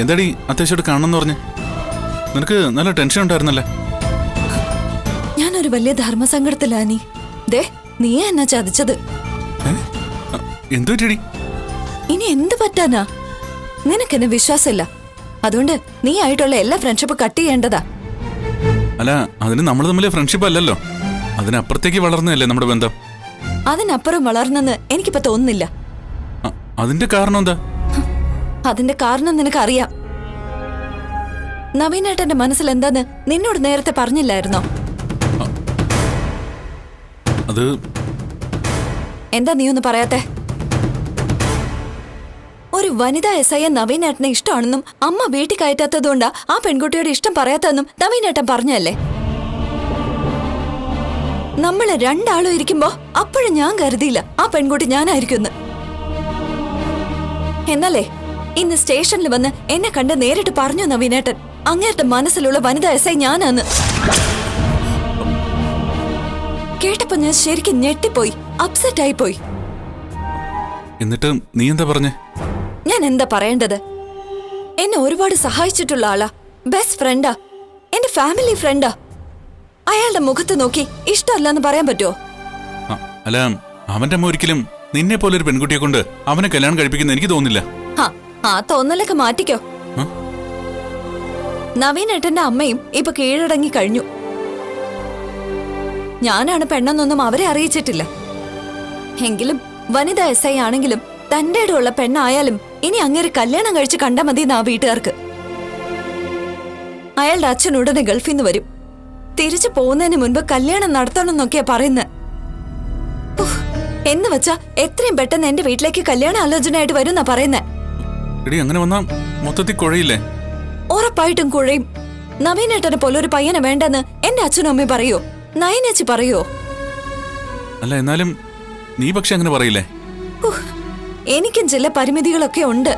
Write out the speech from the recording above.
എന്താടി അത്യാവശ്യമായിട്ട് കാണണമെന്ന് പറഞ്ഞ്? നിനക്ക് നല്ല ടെൻഷൻ ഉണ്ടായിരുന്നല്ലേ? ഞാനൊരു വലിയ ധർമ്മസങ്കടത്തിലാ നീ. ദേ, നീ എന്നാ ചതിച്ചത്. എന്തു പറ്റിയടി? ഇനി എന്ത് പറ്റാനാ? നിനക്കെന്നെ വിശ്വാസമില്ല. അതുകൊണ്ട് നീ ആയിട്ടുള്ള എല്ലാ ഫ്രണ്ട്ഷിപ്പ് കട്ട് ചെയ്യേണ്ടതാ. അല്ല, അതിന് നമ്മൾ തമ്മിലെ ഫ്രണ്ട്ഷിപ്പ് അല്ലല്ലോ, അതിനപ്പുറത്തേക്ക് വളർന്നതല്ലേ നമ്മുടെ ബന്ധം. അതിനപ്പുറം വളർന്നെന്ന് എനിക്കിപ്പോ തോന്നുന്നില്ല. അതിന്റെ കാരണം എന്താ? അതിന്റെ കാരണം നിനക്കറിയാം. നവീനേട്ടന്റെ മനസ്സിൽ എന്താന്ന് നിന്നോട് നേരത്തെ പറഞ്ഞില്ലായിരുന്നോ? അത് എന്താ നീ ഒന്ന് പറയാത്തെ? ഒരു വനിതാ SI നവീനേട്ടനെ ഇഷ്ടമാണെന്നും അമ്മ വീട്ടിൽ കയറ്റാത്തതുകൊണ്ടാ ആ പെൺകുട്ടിയോട് ഇഷ്ടം പറയാത്തതെന്നും നവീനേട്ടൻ പറഞ്ഞല്ലേ? നമ്മള് രണ്ടാളും ഇരിക്കുമ്പോ അപ്പോഴും ഞാൻ കരുതിയില്ല ആ പെൺകുട്ടി ഞാനായിരിക്കുമെന്ന്. എന്നല്ലേ ഇന്ന് സ്റ്റേഷനിൽ വന്ന് എന്നെ കണ്ട് നേരിട്ട് പറഞ്ഞു നവീനേട്ടൻ, അങ്ങേരുടെ മനസ്സിലുള്ള വനിതാ SI ഞാനാന്ന്. കേട്ടപ്പോ ഞാൻ ശരിക്കും ഞെട്ടിപ്പോയി, അപ്സെറ്റ് ആയിപ്പോയി. എന്നിട്ട് നീ എന്താ പറഞ്ഞേ? ഞാൻ എന്താ പറയേണ്ടത്? എന്നെ ഒരുപാട് സഹായിച്ചിട്ടുള്ള ആളാ, ബെസ്റ്റ് ഫ്രണ്ടാ, എന്റെ ഫാമിലി ഫ്രണ്ടാ. അയാളുടെ മുഖത്ത് നോക്കി ഇഷ്ടമല്ലെന്ന് പറയാൻ പറ്റുമോ? അല്ല, അവന്റെ അമ്മ ഒരിക്കലും നിന്നെ പോലെ ഒരു പെൺകുട്ടിയെ കൊണ്ട് അവനെ കല്യാണം കഴിപ്പിക്കുന്ന എനിക്ക് തോന്നില്ല. ആ തോന്നലൊക്കെ മാറ്റിക്കോ. നവീനേട്ടന്റെ അമ്മയും ഇപ്പൊ കീഴടങ്ങി കഴിഞ്ഞു. ഞാനാണ് പെണ്ണെന്നൊന്നും അവരെ അറിയിച്ചിട്ടില്ല. എങ്കിലും വനിതാ SI ആണെങ്കിലും തന്റെ ഉള്ള പെണ്ണായാലും ഇനി അങ്ങേര് കല്യാണം കഴിച്ച് കണ്ടാ മതി ആ വീട്ടുകാർക്ക്. അയാളുടെ അച്ഛൻ ഉടനെ ഗൾഫിൽ നിന്ന് വരും. തിരിച്ചു പോകുന്നതിന് മുൻപ് കല്യാണം നടത്തണമെന്നൊക്കെയാ പറയുന്നത്. എന്ന് വെച്ചാ എത്രയും പെട്ടെന്ന് എന്റെ വീട്ടിലേക്ക് കല്യാണ ആലോചനയായിട്ട് വരും എന്നാ പറയുന്നേ. അങ്ങനെ വന്നാ മൊത്തത്തിൽ കുഴയില്ലേ? ഉറപ്പായിട്ടും കുഴയും. നവീനേട്ടനെ പോലെ ഒരു പയ്യനെ വേണ്ടെന്ന് എന്റെ അച്ഛനും അമ്മയും പറയോ? നയനേച്ചി പറയോ? അല്ല, എന്നാലും നീ പക്ഷെ അങ്ങനെ പറയില്ലേ? എനിക്കും ചില പരിമിതികളൊക്കെ ഉണ്ട്.